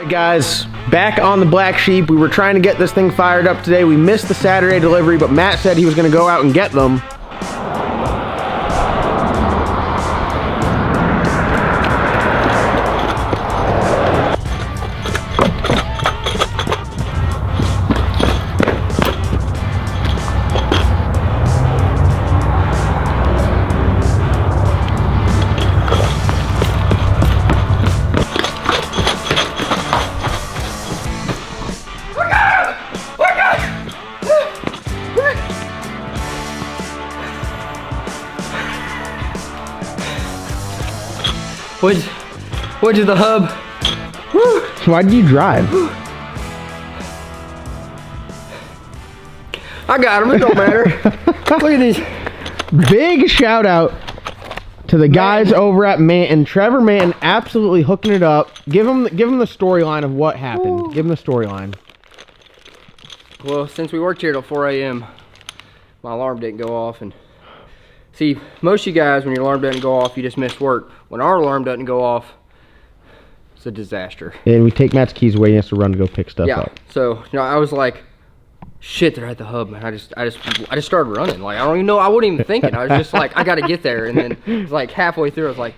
Guys, back on the black sheep. We were trying to get this thing fired up today. We missed the Saturday delivery, but Matt said he was going to go out and get them. What'd you the hub? Woo. Why did you drive? I got him, it don't matter. Look at these. Big shout out to the guys over at Manton. Trevor Manton absolutely hooking it up. Give him the storyline of what happened. Ooh. Give him the storyline. Well, since we worked here till 4 a.m., my alarm didn't go off. And see, most of you guys, when your alarm doesn't go off, you just miss work. When our alarm doesn't go off, it's a disaster. And we take Matt's keys away. He has to run to go pick stuff up. So I was like, shit, they're at the hub, man. I just started running. Like, I don't even know. I wasn't even thinking. I was just like, I got to get there. And then it was like halfway through, I was like,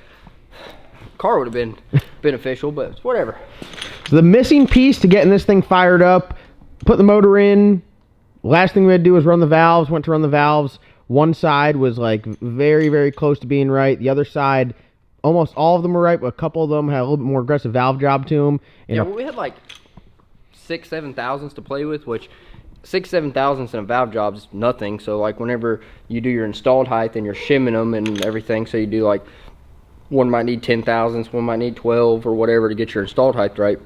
car would have been beneficial, but it's whatever. So the missing piece to getting this thing fired up, put the motor in. Last thing we had to do was run the valves. Went to run the valves. One side was like very, very close to being right. The other side, almost all of them were right, but a couple of them had a little bit more aggressive valve job to them. Yeah, well, we had like 6-7 thousandths to play with, which 6-7 thousandths in a valve job is nothing. So like whenever you do your installed height and you're shimming them and everything, so you do like, one might need 10 thousandths, one might need 12 or whatever to get your installed height right.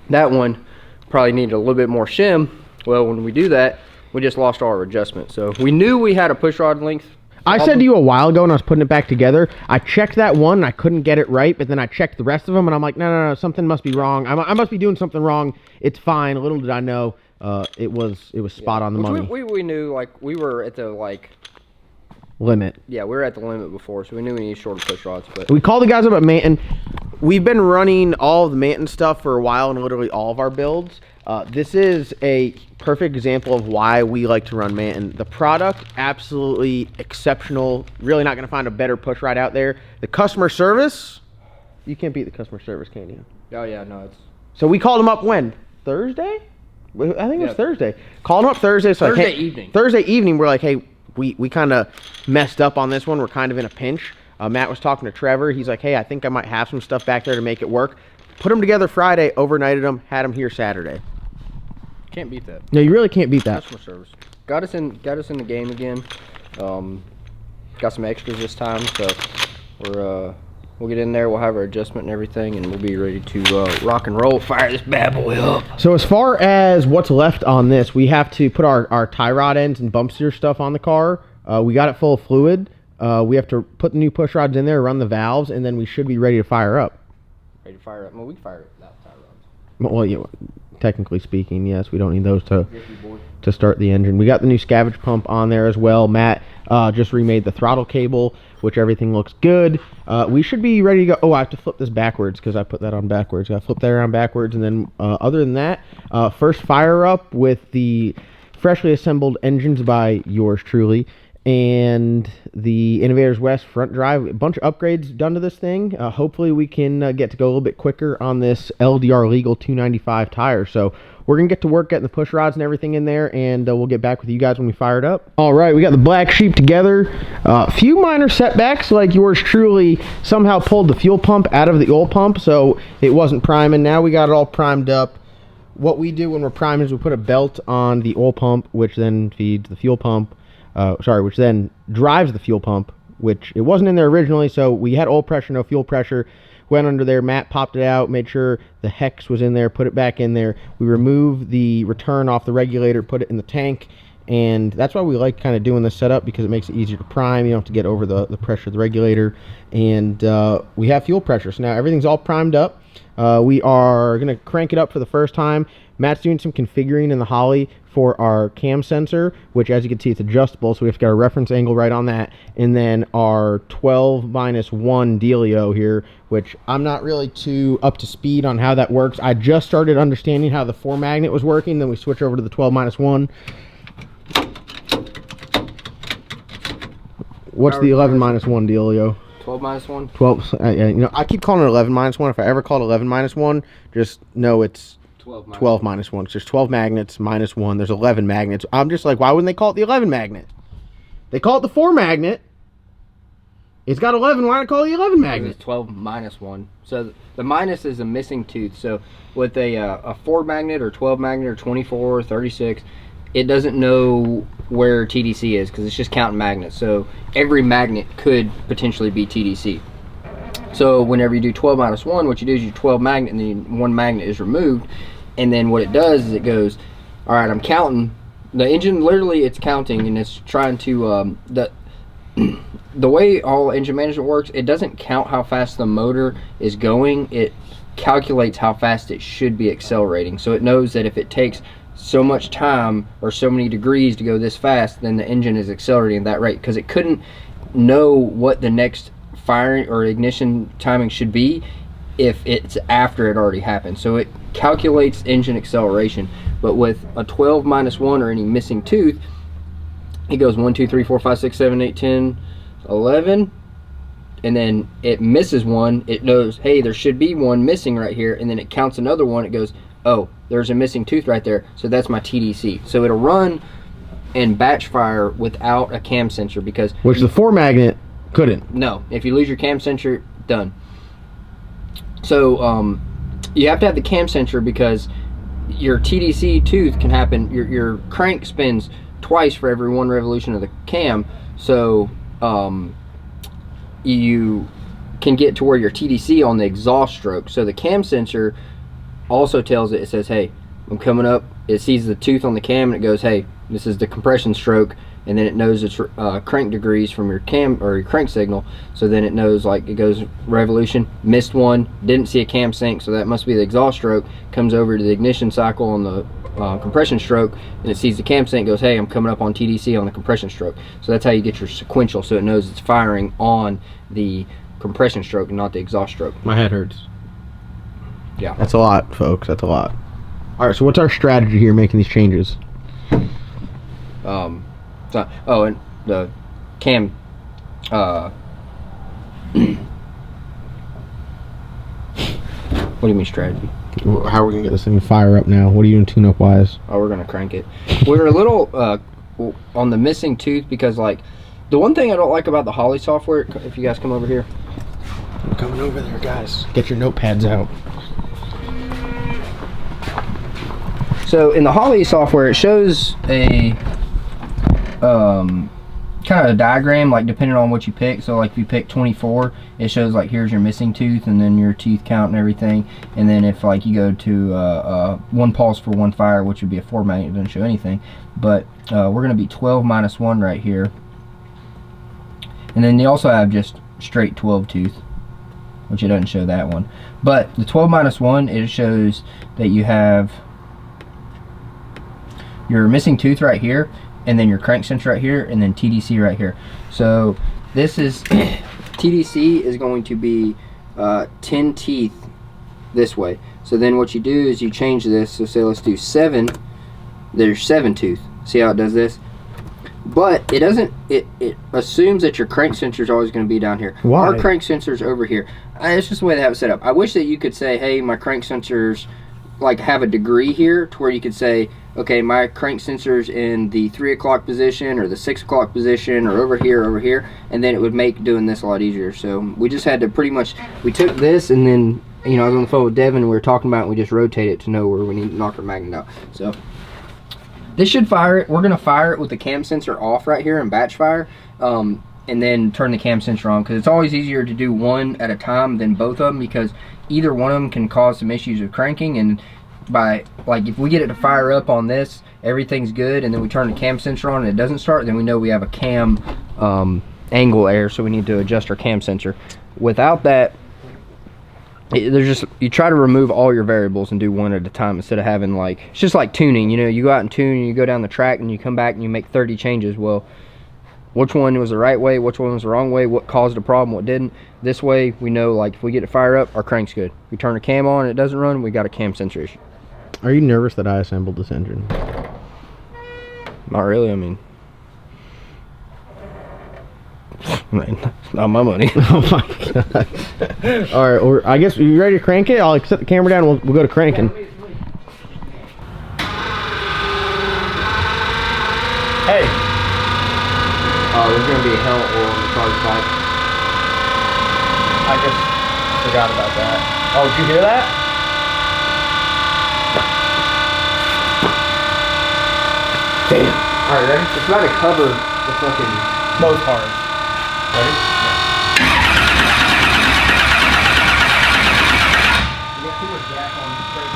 That one probably needed a little bit more shim. Well, when we do that, we just lost all our adjustment. So we knew we had a push rod length. I said to you a while ago when I was putting it back together, I checked that one and I couldn't get it right, but then I checked the rest of them and I'm like, no, something must be wrong. I must be doing something wrong. It's fine. Little did I know it was spot on the money. We knew, like, we were at the, like, limit. Yeah, we were at the limit before, so we knew we needed shorter push rods. But we called the guys up at Manton. We've been running all of the Manton stuff for a while in literally all of our builds. This is a perfect example of why we like to run Manton. The product, absolutely exceptional. Really not going to find a better push rod out there. The customer service, you can't beat the customer service, can you? Oh, yeah, no. So we called them up when? Thursday? I think it was Thursday. Called them up Thursday. So Thursday like, hey, evening. Thursday evening, we're like, hey, we kind of messed up on this one. We're kind of in a pinch. Matt was talking to Trevor. He's like, hey, I think I might have some stuff back there to make it work. Put them together Friday, overnighted them, had them here Saturday. Can't beat that. No, you really can't beat that. Customer service. Got us in the game again. Got some extras this time, so we'll get in there. We'll have our adjustment and everything, and we'll be ready to rock and roll. Fire this bad boy up. So as far as what's left on this, we have to put our tie rod ends and bump steer stuff on the car. We got it full of fluid. We have to put the new push rods in there, run the valves, and then we should be ready to fire up. Ready to fire up? Well, we can fire it without tie rods. Well, yeah, technically speaking, yes, we don't need those to start the engine. We got the new scavenge pump on there as well. Matt just remade the throttle cable, which everything looks good. We should be ready to go. Oh, I have to flip this backwards because I put that on backwards. I flip that around backwards, and then other than that, first fire up with the freshly assembled engines by yours truly, and the Innovators West front drive. A bunch of upgrades done to this thing. Hopefully we can get to go a little bit quicker on this LDR legal 295 tire. So we're going to get to work getting the push rods and everything in there, and we'll get back with you guys when we fire it up. All right, we got the black sheep together. A few minor setbacks, like yours truly somehow pulled the fuel pump out of the oil pump, so it wasn't priming. Now we got it all primed up. What we do when we're priming is we put a belt on the oil pump, which then feeds the fuel pump. Which then drives the fuel pump, which it wasn't in there originally, so we had oil pressure, no fuel pressure. Went under there, Matt popped it out, made sure the hex was in there, put it back in there. We removed the return off the regulator, put it in the tank, and that's why we like kind of doing this setup, because it makes it easier to prime. You don't have to get over the pressure of the regulator, and we have fuel pressure. So now everything's all primed up. We are going to crank it up for the first time. Matt's doing some configuring in the Holley for our cam sensor, which as you can see, it's adjustable, so we have to get our reference angle right on that. And then our 12-1 dealio here, which I'm not really too up to speed on how that works. I just started understanding how the 4 magnet was working, then we switch over to the 12-1. What's the 11-1 dealio? 12-1? 12, you know, I keep calling it 11-1. If I ever call it 11-1, just know it's 12-1. There's 12 magnets minus 1. There's 11 magnets. I'm just like, why wouldn't they call it the 11 magnet? They call it the 4 magnet. It's got 11. Why not call it the 11 magnet? It's 12-1. So the minus is a missing tooth. So with a 4 magnet or 12 magnet or 24 or 36, it doesn't know where TDC is because it's just counting magnets. So every magnet could potentially be TDC. So whenever you do 12-1, what you do is you 12 magnet and then 1 magnet is removed. And then what it does is it goes, all right, I'm counting. The engine literally, it's counting and it's trying to, the way all engine management works, it doesn't count how fast the motor is going. It calculates how fast it should be accelerating. So it knows that if it takes so much time or so many degrees to go this fast, then the engine is accelerating at that rate, because it couldn't know what the next firing or ignition timing should be if it's after it already happened. So it calculates engine acceleration, but with a 12-1 or any missing tooth, it goes 1 2 3 4 5 6 7 8 10 11, and then it misses 1. It knows, hey, there should be 1 missing right here, and then it counts another 1. It goes, oh, there's a missing tooth right there, so that's my TDC. So it'll run and batch fire without a cam sensor, because which the 4 magnet couldn't. No, if you lose your cam sensor, done. So you have to have the cam sensor, because your TDC tooth can happen. Your crank spins twice for every 1 revolution of the cam, so you can get to where your TDC on the exhaust stroke. So the cam sensor also tells it, it says, hey, I'm coming up. It sees the tooth on the cam and it goes, hey, this is the compression stroke, and then it knows its crank degrees from your cam or your crank signal. So then it knows, like, it goes revolution, missed 1, didn't see a cam sync, so that must be the exhaust stroke. Comes over to the ignition cycle on the compression stroke, and it sees the cam sync, goes, hey, I'm coming up on TDC on the compression stroke. So that's how you get your sequential, so it knows it's firing on the compression stroke and not the exhaust stroke. My head hurts. Yeah, that's a lot, folks. That's a lot. All right, so what's our strategy here making these changes? Oh, and the cam, what do you mean strategy? How are we gonna get this thing to fire up now? What are you doing tune-up wise? Oh, we're gonna crank it. We're a little on the missing tooth, because, like, the one thing I don't like about the HOLLEY software, if you guys come over here. I'm coming over there, guys. Get your notepads out. So in the HOLLEY software, it shows a kind of a diagram, like, depending on what you pick. So like if you pick 24, it shows, like, here's your missing tooth and then your teeth count and everything. And then if, like, you go to 1 pulse for 1 fire, which would be a 4 magnet, it doesn't show anything. But we're going to be 12-1 right here. And then they also have just straight 12 tooth, which it doesn't show that one. But the 12-1, it shows that you have your missing tooth right here, and then your crank sensor right here, and then TDC right here. So this is TDC is going to be 10 teeth this way. So then what you do is you change this. So say let's do 7. There's 7 tooth. See how it does this? But it doesn't. It assumes that your crank sensor is always going to be down here. Why? Our crank sensor's over here. It's just the way they have it set up. I wish that you could say, hey, my crank sensors, like, have a degree here to where you could say, okay, my crank sensor's in the 3 o'clock position or the 6 o'clock position or over here, and then it would make doing this a lot easier. So we just had to pretty much, we took this, and then, you know, I was on the phone with Devin and we were talking about it, and we just rotate it to know where we need to knock our magnet out. So this should fire it. We're going to fire it with the cam sensor off right here and batch fire, and then turn the cam sensor on, because it's always easier to do one at a time than both of them, because either one of them can cause some issues with cranking. And by, like, if we get it to fire up on this, everything's good, and then we turn the cam sensor on and it doesn't start, then we know we have a cam angle error, so we need to adjust our cam sensor. Without that, there's just, you try to remove all your variables and do one at a time instead of having like, it's just like tuning, you know, you go out and tune and you go down the track and you come back and you make 30 changes. Well, which one was the right way, which one was the wrong way, what caused the problem, what didn't. This way we know, like, if we get it fired up, our crank's good. We turn the cam on and it doesn't run, we got a cam sensor issue. Are you nervous that I assembled this engine? Not really, I mean, not my money. Oh my god. Alright, or I guess, you ready to crank it? I'll set the camera down and we'll go to cranking. Hey! There's going to be a hell oil on the charge pipe. I just forgot about that. Oh, did you hear that? Damn. Alright, ready? It's about to cover the fucking... Both parts. Ready? Yeah. You got too much gas on the brake.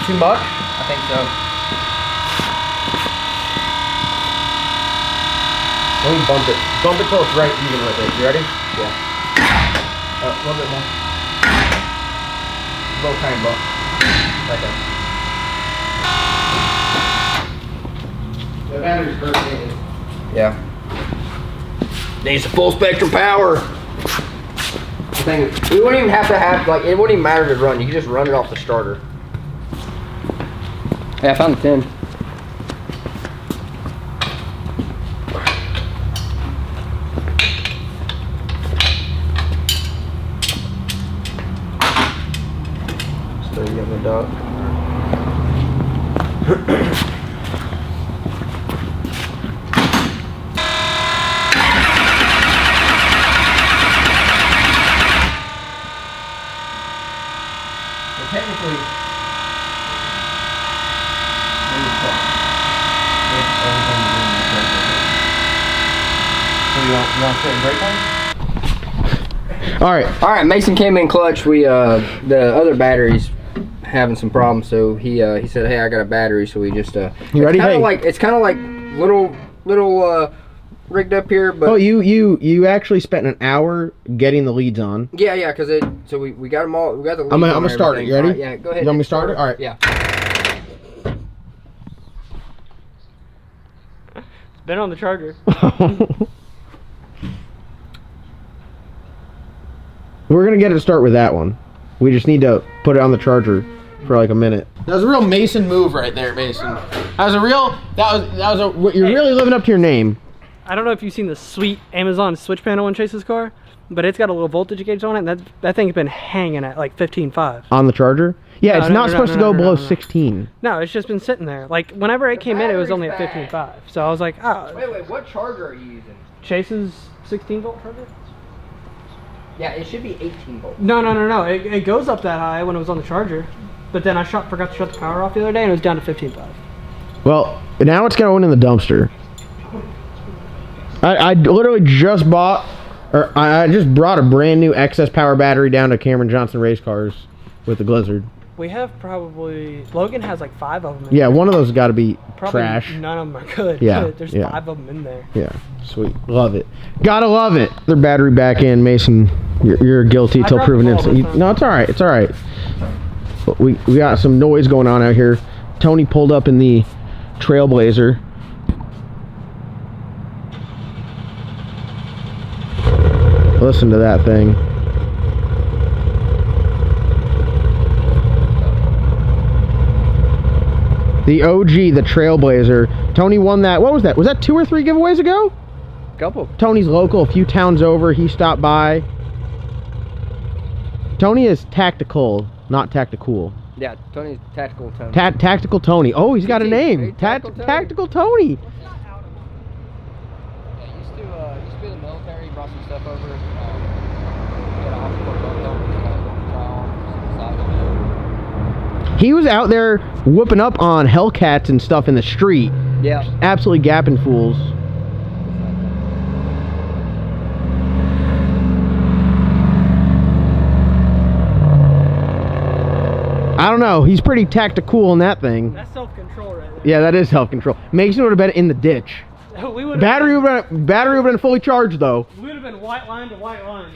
Too much? I think so. Let me bump it. Bump it till it's right even with it. You ready? Yeah. A little bit more. Little tiny bump. Right there. The battery's burning. Yeah. Needs the full spectrum power. The thing is, we wouldn't even have to have, like, it wouldn't even matter to run. You could just run it off the starter. Hey, I found the 10. Still you have the dog. Technically, so you want to sit in brake line? All right, Mason came in clutch. We the other batteries having some problems, so he said, "Hey, I got a battery." So we just you ready? It's kind of like little rigged up here, but oh, you actually spent an hour getting the leads on. yeah, because so we got them all. We got the leads I'm on gonna start it. You ready? Right, yeah, go ahead. You want me to start it? All right. Yeah. It's been on the charger. We're gonna get it to start with that one. We just need to put it on the charger for like a minute. That was a real Mason move right there, Mason. That was you're really living up to your name. I don't know if you've seen the sweet Amazon switch panel in Chase's car, but it's got a little voltage gauge on it, and that thing's been hanging at like 15.5. On the charger? Yeah, it's not supposed to go below 16. No, it's just been sitting there. Like, whenever it came in, it was only at 15.5. So I was like, oh. Wait, what charger are you using? Chase's 16 volt charger? Yeah, it should be 18 volts. No. It goes up that high when it was on the charger. But then I forgot to shut the power off the other day, and it was down to 15.5. Well, now it's going in the dumpster. I literally just bought, or I just brought a brand new excess power battery down to Cameron Johnson race cars with the Blizzard. We have probably, Logan has like 5 of them. Yeah, one of those got to be probably trash. None of them are good. Yeah, There's yeah. 5 of them in there. Yeah, sweet, love it. Gotta love it. Their battery back in, Mason. You're guilty till proven innocent. No, it's all right. It's all right. But we got some noise going on out here. Tony pulled up in the Trailblazer. Listen to that thing. The OG, the Trailblazer. Tony won that. What was that? Was that 2 or 3 giveaways ago? Couple. Tony's local, a few towns over. He stopped by. Tony is tactical, not tactical. Yeah, Tony's Tactical Tony. Tactical Tony. Oh, he's got a name. Tactical Tony. Yeah, used to be in the military. Brought some stuff over. Had a off-board boat. He was out there whooping up on Hellcats and stuff in the street. Yeah. Absolutely gapping fools. I don't know. He's pretty tactical in that thing. That's self-control right there. Yeah, that is self-control. Mason would have been in the ditch. Battery would have been fully charged though. We would have been white line to white line.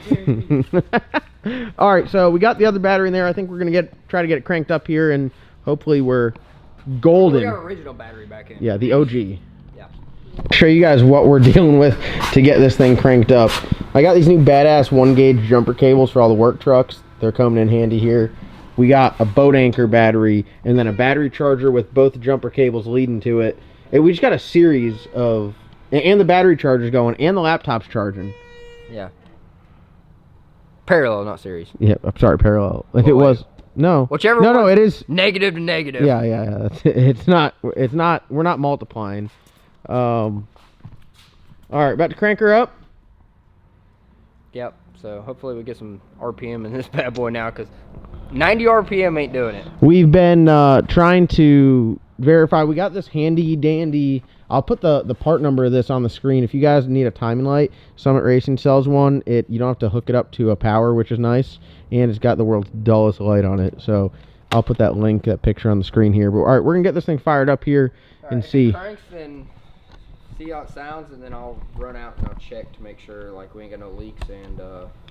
All right, so we got the other battery in there. I think we're gonna try to get it cranked up here, and hopefully we're golden. We got our original battery back in. Yeah, the OG. Yeah. Show you guys what we're dealing with to get this thing cranked up. I got these new badass 1-gauge jumper cables for all the work trucks. They're coming in handy here. We got a boat anchor battery and then a battery charger with both jumper cables leading to it. And we just got a series of, and the battery charger's going and the laptop's charging. Yeah. Parallel, not series. Yeah, I'm sorry, parallel. If it was, no. Whichever No, one, it is. negative to negative. Yeah. It's not, we're not multiplying. All right, about to crank her up. Yep. So hopefully we get some RPM in this bad boy now, because 90 RPM ain't doing it. We've been trying to verify. We got this handy dandy. I'll put the part number of this on the screen. If you guys need a timing light, Summit Racing sells one. You don't have to hook it up to a power, which is nice, and it's got the world's dullest light on it. So I'll put that link, that picture on the screen here. But all right, we're gonna get this thing fired up here and see. Cranks, then see how it sounds, and then I'll run out and I'll check to make sure like we ain't got no leaks. And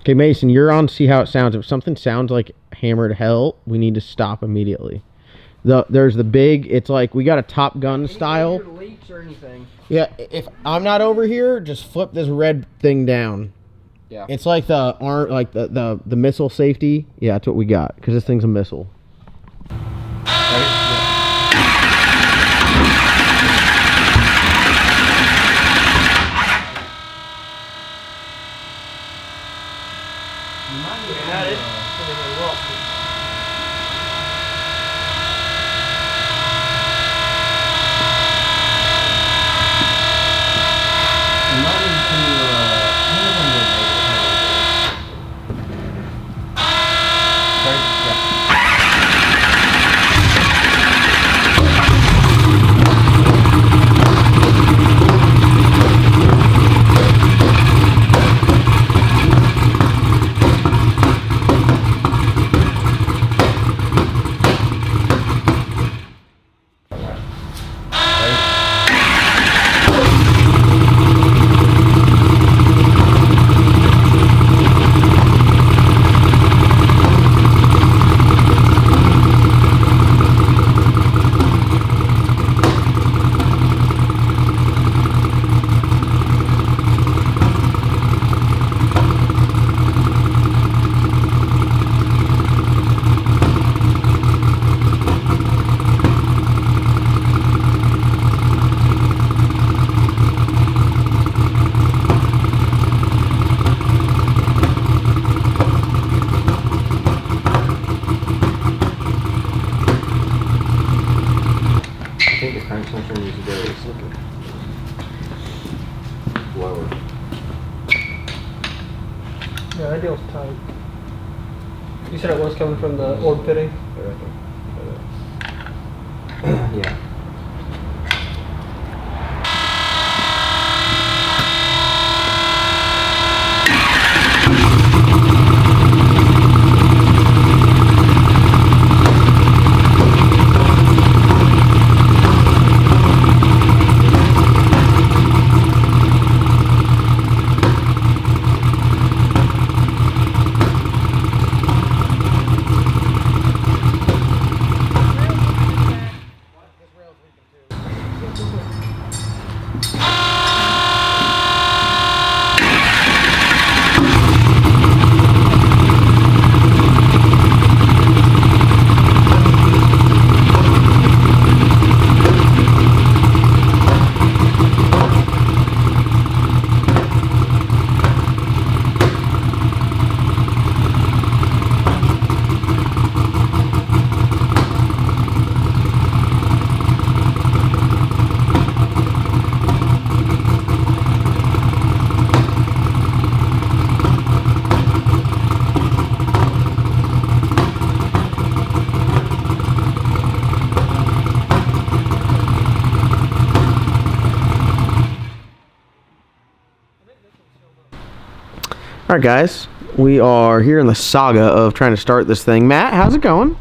okay, Mason, you're on. See how it sounds. If something sounds like hammered hell, we need to stop immediately. There's the big. It's like we got a Top Gun style. Leaks or anything? Yeah, if I'm not over here, just flip this red thing down. Yeah. It's like the missile safety. Yeah, that's what we got, because this thing's a missile. Yeah, that deal's tight. You said it was coming from the orb fitting? Yeah. All right, guys, we are here in the saga of trying to start this thing. Matt, how's it going?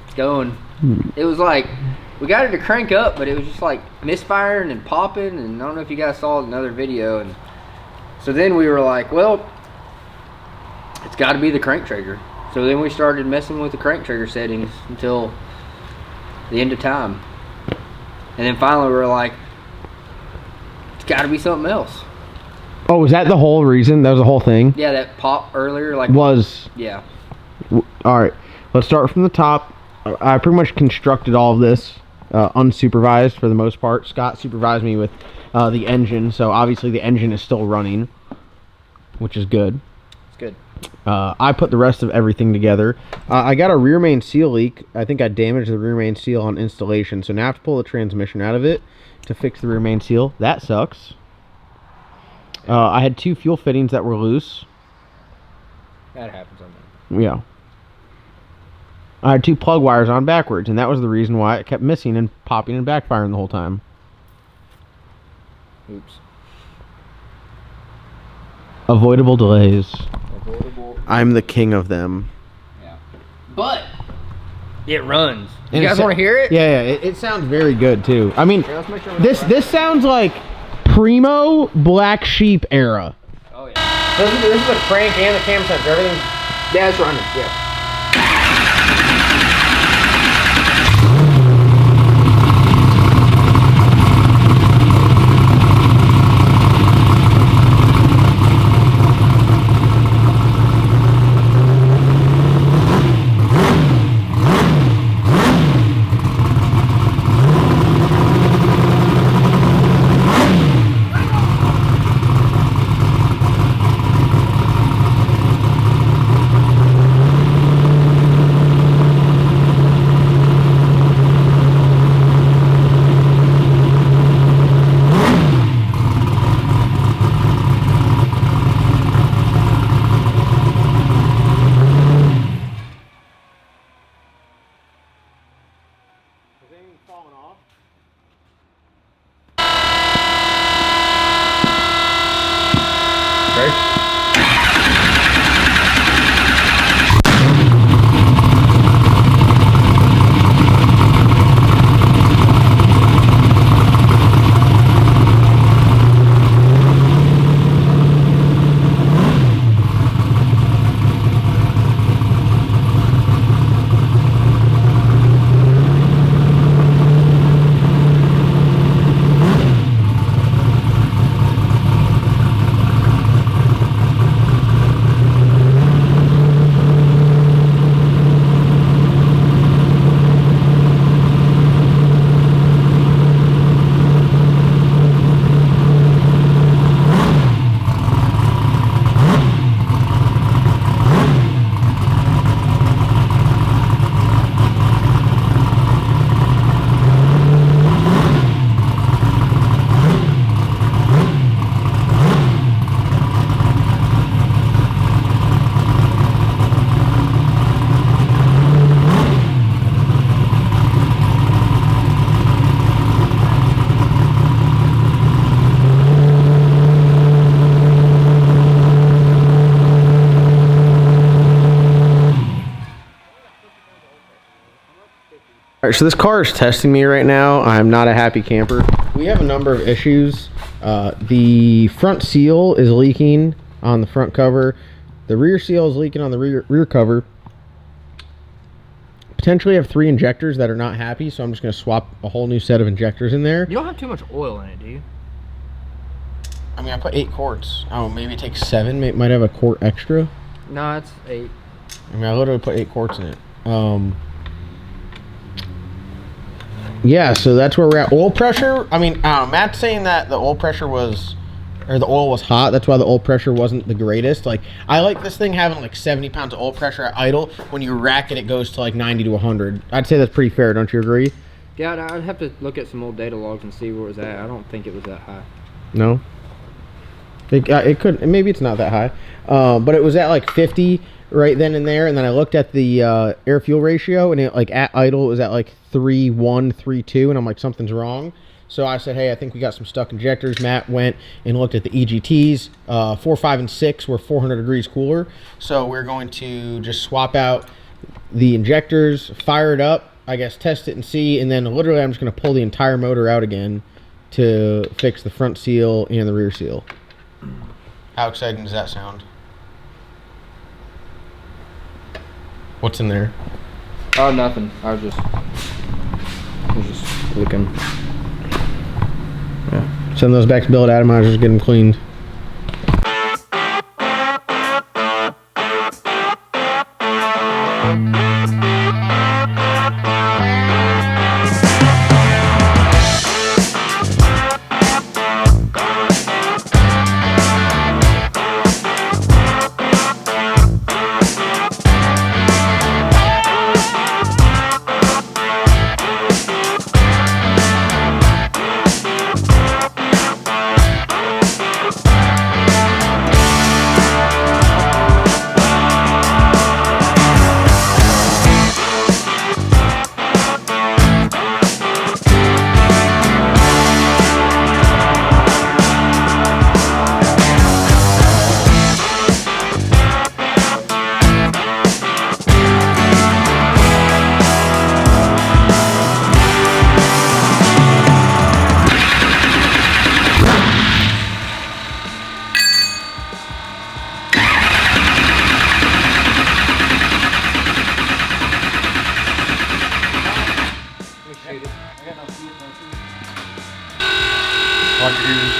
It's going. It was like, we got it to crank up, but it was just like misfiring and popping, and I don't know if you guys saw another video. And so then we were like, well, It's got to be the crank trigger. So then we started messing with the crank trigger settings until the end of time. And then finally we were like, it's got to be something else. Oh, was that the whole reason? That was the whole thing? Yeah, that pop earlier. Yeah. All right. Let's start from the top. I pretty much constructed all of this unsupervised for the most part. Scott supervised me with the engine. So obviously the engine is still running, which is good. It's good. I put the rest of everything together. I got a rear main seal leak. I think I damaged the rear main seal on installation, so now I have to pull the transmission out of it to fix the rear main seal. That sucks. I had 2 fuel fittings that were loose. That happens on that. Yeah. I had 2 plug wires on backwards, and that was the reason why it kept missing and popping and backfiring the whole time. Oops. Avoidable delays. Avoidable. I'm the king of them. Yeah. But it runs. You And guys want to hear it? Yeah, it sounds very good too. I mean, Here, let's make sure this sounds like primo Black Sheep era. Oh yeah. This is the crank and the cam sensor. Everything. Yeah, it's running. Yeah. All right, so this car is testing me right now. I'm not a happy camper. We have a number of issues. The front seal is leaking on the front cover. The rear seal is leaking on the rear cover. Potentially have 3 injectors that are not happy, so I'm just going to swap a whole new set of injectors in there. You don't have too much oil in it, do you? I mean, I put 8 quarts. Oh, maybe it takes 7. Might have a quart extra. No, it's 8. I mean, I literally put 8 quarts in it. Yeah, so that's where we're at. Oil pressure, I mean, Matt's saying that the oil pressure was, or the oil was hot. That's why the oil pressure wasn't the greatest. Like, I like this thing having like 70 pounds of oil pressure at idle. When you rack it, it goes to like 90 to 100. I'd say that's pretty fair, don't you agree? Yeah, I'd have to look at some old data logs and see where it was at. I don't think it was that high. No? It could, maybe it's not that high. But it was at like 50 right then and there. And then I looked at the air-fuel ratio, and it, like at idle, it was at like 3.1, 3.2, and I'm like, something's wrong. So I said, hey, I think we got some stuck injectors. Matt went and looked at the EGTs. 4, 5, and 6 were 400 degrees cooler. So we're going to just swap out the injectors, fire it up, I guess test it and see, and then literally I'm just going to pull the entire motor out again to fix the front seal and the rear seal. How exciting does that sound? What's in there? Oh, nothing. I was just looking. Yeah. Send those back to billet atomizers, get them cleaned. Watch your ears.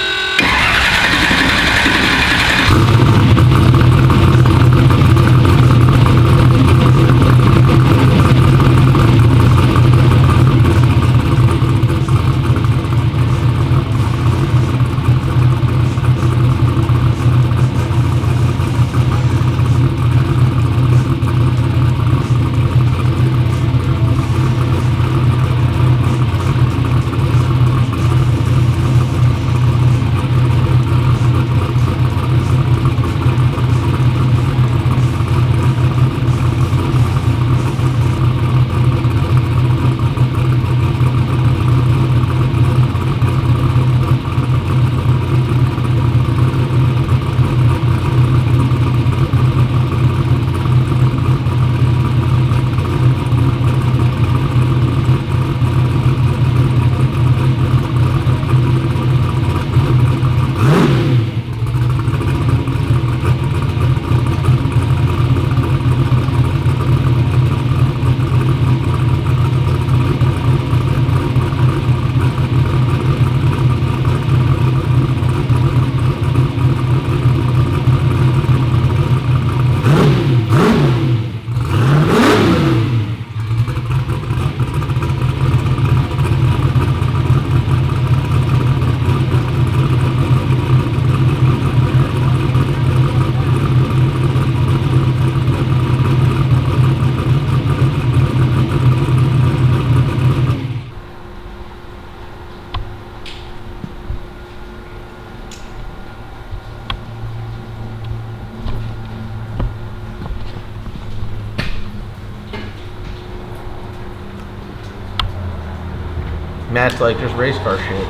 Matt's like, just race car shit.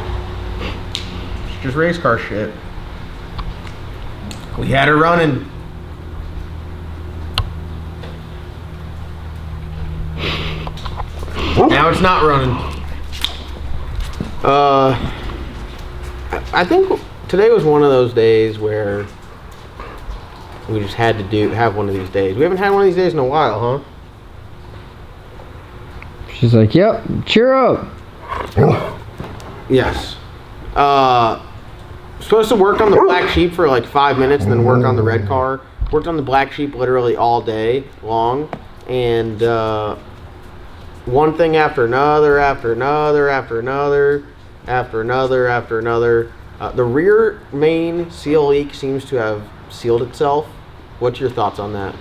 Just race car shit. We had her running. Now it's not running. I think today was one of those days where we just had to have one of these days. We haven't had one of these days in a while, huh? She's like, yep, cheer up. Yes. Supposed to work on the black sheep for like 5 minutes and then work on the red car. Worked on the black sheep literally all day long, and one thing after another, after another, after another, after another, after another. The rear main seal leak seems to have sealed itself. What's your thoughts on that?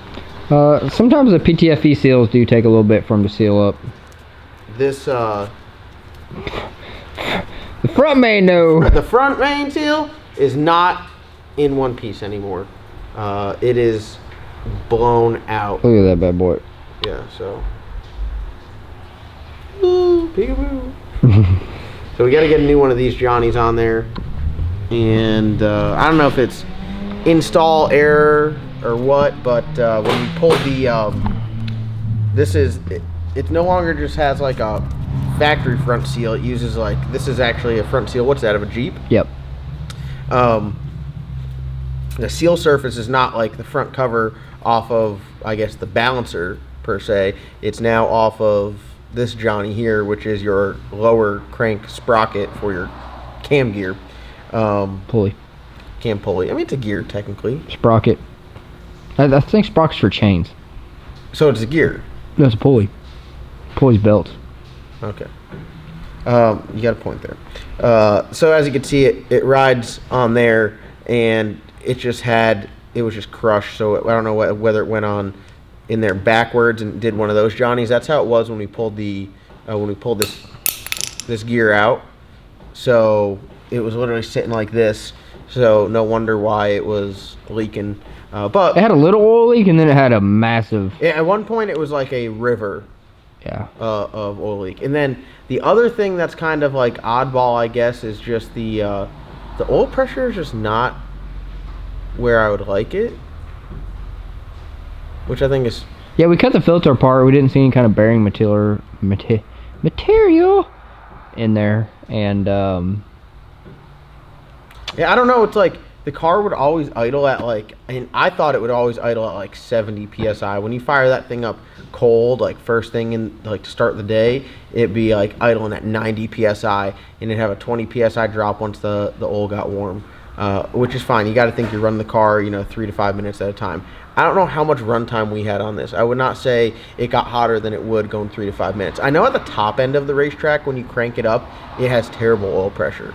Sometimes the PTFE seals do take a little bit for them to seal up. This The front main, no. the front main seal is not in one piece anymore. It is blown out. Look at that bad boy. Yeah, so. Ooh, peekaboo. So we got to get a new one of these Johnnies on there, and I don't know if it's install error or what, but when we pulled the it no longer just has like a factory front seal. It uses like, this is actually a front seal. What's that, of a Jeep? Yep. The seal surface is not like the front cover off of, I guess, the balancer per se. It's now off of this Johnny here, which is your lower crank sprocket for your cam gear. Pulley. Cam pulley. I mean, it's a gear technically. Sprocket. I think sprocket's for chains. So it's a gear. No, it's a pulley. Pulley's belt. Okay. You got a point there. So as you can see, it rides on there, and it was just crushed. So I don't know whether it went on in there backwards and did one of those Johnnies. That's how it was when we pulled this gear out. So it was literally sitting like this. So no wonder why it was leaking. But it had a little oil leak, and then it had a massive. At one point, it was like a river. Yeah. Of oil leak. And then the other thing that's kind of like oddball, I guess, is just the oil pressure is just not where I would like it, which I think is. Yeah, we cut the filter apart. We didn't see any kind of bearing material in there, and yeah, I don't know. It's like the car would always idle at like, and I thought it would always idle at like 70 psi. When you fire that thing up cold, like first thing in like to start the day, it'd be like idling at 90 psi, and it'd have a 20 psi drop once the oil got warm, which is fine. You got to think you're running the car, 3 to 5 minutes at a time. I don't know how much runtime we had on this. I would not say it got hotter than it would going 3 to 5 minutes. I know at the top end of the racetrack, when you crank it up, it has terrible oil pressure.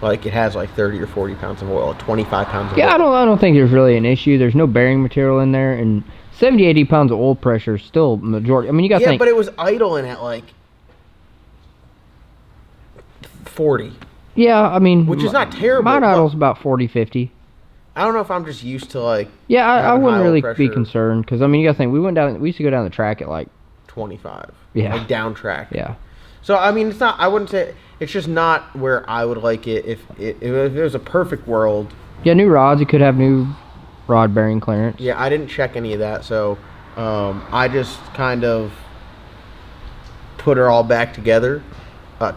Like it has like 30 or 40 pounds of oil, 25 pounds of oil. Yeah, I don't think there's really an issue. There's no bearing material in there, and 70, 80 pounds of oil pressure is still majority. I mean, you got to think. Yeah, but it was idling at like 40. Yeah, I mean, which is not terrible. Mine idles about 40, 50. I don't know if I'm just used to like. Yeah, I wouldn't really be pressure. Concerned because I mean, you got to think. We used to go down the track at like 25. Yeah. Like down track. Yeah. So I mean, it's not. I wouldn't say it's just not where I would like it. If it was a perfect world. Yeah, new rods. You could have new rod bearing clearance. Yeah, I didn't check any of that, so I just kind of put her all back together.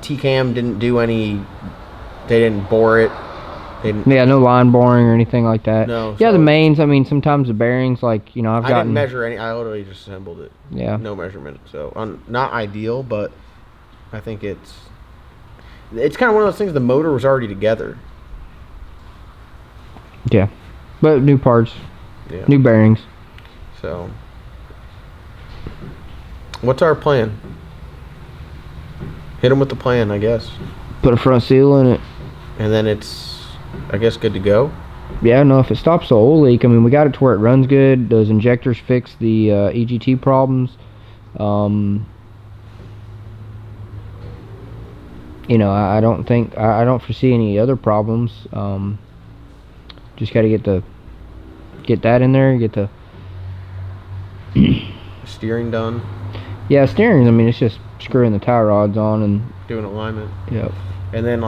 T-Cam didn't do any. They didn't bore it. Yeah, no line boring or anything like that. No. Yeah, so the mains. I mean, sometimes the bearings, like I didn't measure any. I literally just assembled it. Yeah. No measurement. So not ideal, but I think it's kind of one of those things. The motor was already together. Yeah, but new parts, Yeah. new bearings. So, what's our plan? Hit them with the plan, I guess. Put a front seal in it. And then it's, I guess, good to go. Yeah, no, if it stops the oil leak, I mean, we got it to where it runs good. Those injectors fix the EGT problems. I don't foresee any other problems. Just got to get that in there. Get the Steering done. Yeah, steering. I mean, it's just screwing the tie rods on and Doing alignment. Yep. And then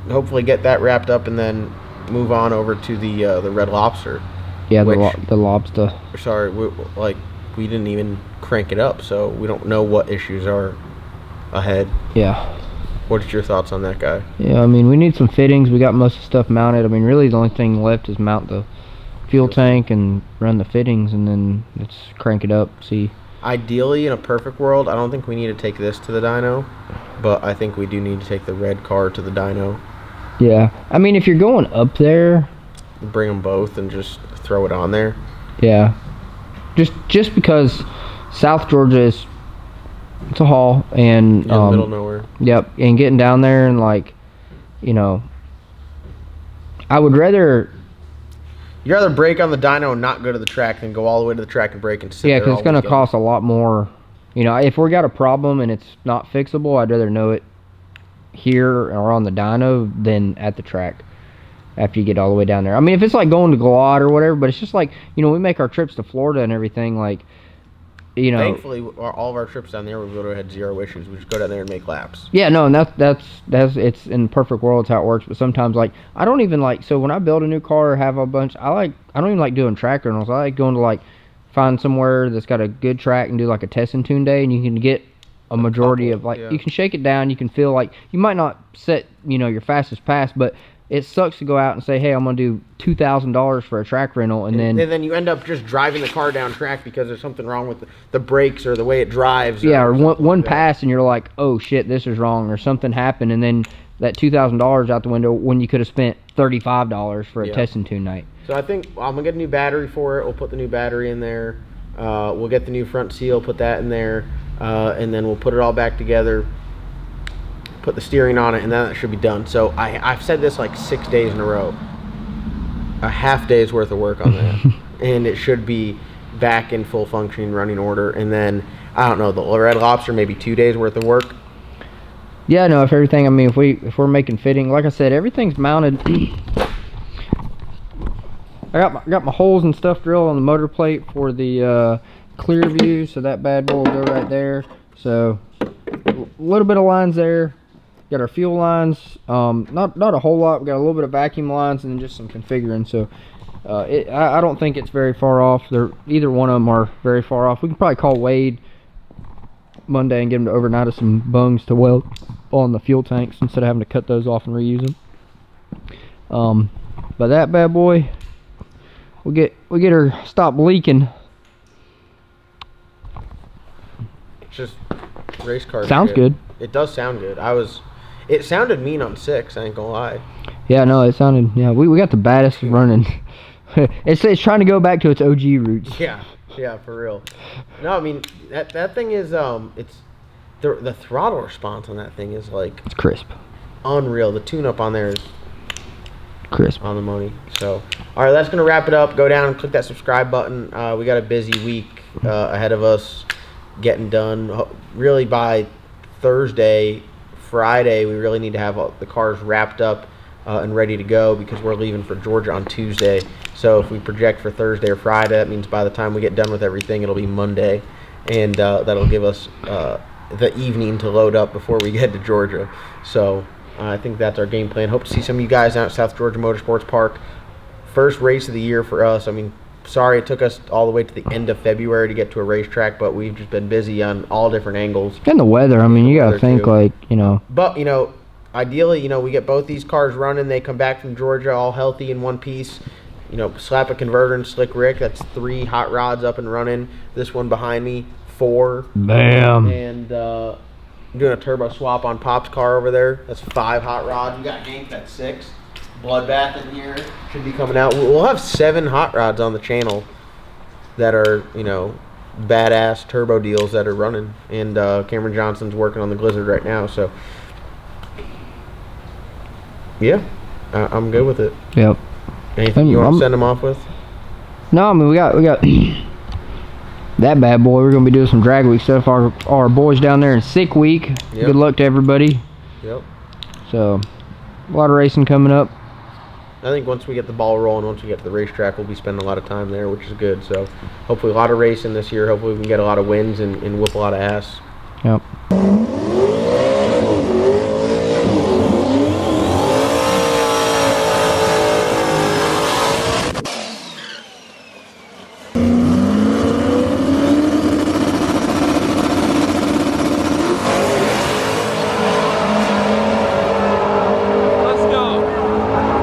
hopefully get that wrapped up and then move on over to the Red Lobster. Yeah, the lobster. Sorry, we didn't even crank it up, so we don't know what issues are ahead. Yeah. What's your thoughts on that guy? Yeah, I mean, we need some fittings. We got most of the stuff mounted. I mean, really the only thing left is mount the fuel tank and run the fittings, and then let's crank it up, see. Ideally, in a perfect world, I don't think we need to take this to the dyno, but I think we do need to take the red car to the dyno. Yeah. I mean, if you're going up there, bring them both and just throw it on there. Yeah. Just because South Georgia is, it's a haul, and in the middle of nowhere. Yep, and getting down there and I would rather. You'd rather brake on the dyno and not go to the track than go all the way to the track and brake and sit Yeah, there because it's going to cost a lot more. If we got a problem and it's not fixable, I'd rather know it here or on the dyno than at the track after you get all the way down there. I mean, if it's like going to Glot or whatever, but it's just like, we make our trips to Florida and everything, Thankfully, all of our trips down there, we literally had zero issues. We just go down there and make laps. Yeah, no, and that's it's in the perfect world, it's how it works. But sometimes, I don't even so when I build a new car or have a bunch, I don't even like doing track rentals. I like going to find somewhere that's got a good track and do a test and tune day, and you can get a majority of you can shake it down. You can feel you might not set your fastest pass, but it sucks to go out and say, hey, I'm gonna do $2,000 for a track rental, and then you end up just driving the car down track because there's something wrong with the brakes or the way it drives. Or one pass and you're like, oh shit, this is wrong, or something happened, and then that $2,000 out the window when you could have spent $35 for a test and tune night. So I think I'm gonna get a new battery for it. We'll put the new battery in there. We'll get the new front seal, put that in there, and then we'll put it all back together. Put the steering on it, and then that should be done. So I've said this like 6 days in a row. A half day's worth of work on that, and it should be back in full functioning running order. And then I don't know, the Red Lobster, maybe 2 days worth of work. Yeah, no, if everything, I mean, if we're making fitting, like I said, everything's mounted. I got my holes and stuff drilled on the motor plate for the clear view, so that bad boy will go right there. So a little bit of lines there. Got our fuel lines, not a whole lot. We got a little bit of vacuum lines and then just some configuring. So I don't think it's very far off. Either one of them are very far off. We can probably call Wade Monday and get him to overnight us some bungs to weld on the fuel tanks instead of having to cut those off and reuse them. But that bad boy, we get her stop leaking. It's just race car. Sounds good. It does sound good. It sounded mean on 6, I ain't gonna lie. Yeah, no, it sounded, yeah, we got the baddest running. It's trying to go back to its OG roots. Yeah, for real. No, I mean, that thing is, it's, the throttle response on that thing is like... It's crisp. Unreal. The tune-up on there is... Crisp. On the money. So, alright, that's gonna wrap it up. Go down and click that subscribe button. We got a busy week ahead of us getting done. Really by Thursday... Friday, we really need to have the cars wrapped up and ready to go because we're leaving for Georgia on Tuesday. So if we project for Thursday or Friday, that means by the time we get done with everything, it'll be Monday. And that'll give us the evening to load up before we get to Georgia. So I think that's our game plan. Hope to see some of you guys out at South Georgia Motorsports Park. First race of the year for us. I mean, sorry it took us all the way to the end of February to get to a racetrack, but we've just been busy on all different angles. And the weather, I mean, you gotta think too. Like, you know. But, you know, ideally, you know, we get both these cars running. They come back from Georgia all healthy in one piece. You know, slap a converter and Slick Rick. That's 3 hot rods up and running. This one behind me, 4. Bam. And I'm doing a turbo swap on Pop's car over there. That's 5 hot rods. We got Hank, that's 6. Bloodbath in here should be coming out. We'll have 7 hot rods on the channel that are, you know, badass turbo deals that are running. And Cameron Johnson's working on the Blizzard right now. So, yeah, I'm good with it. Yep. Anything you want to send them off with? No, I mean, we got that bad boy. We're gonna be doing some drag week stuff. Our boys down there in sick week. Yep. Good luck to everybody. Yep. So, a lot of racing coming up. I think once we get the ball rolling, once we get to the racetrack, we'll be spending a lot of time there, which is good. So hopefully a lot of racing this year. Hopefully we can get a lot of wins and whoop a lot of ass. Yep.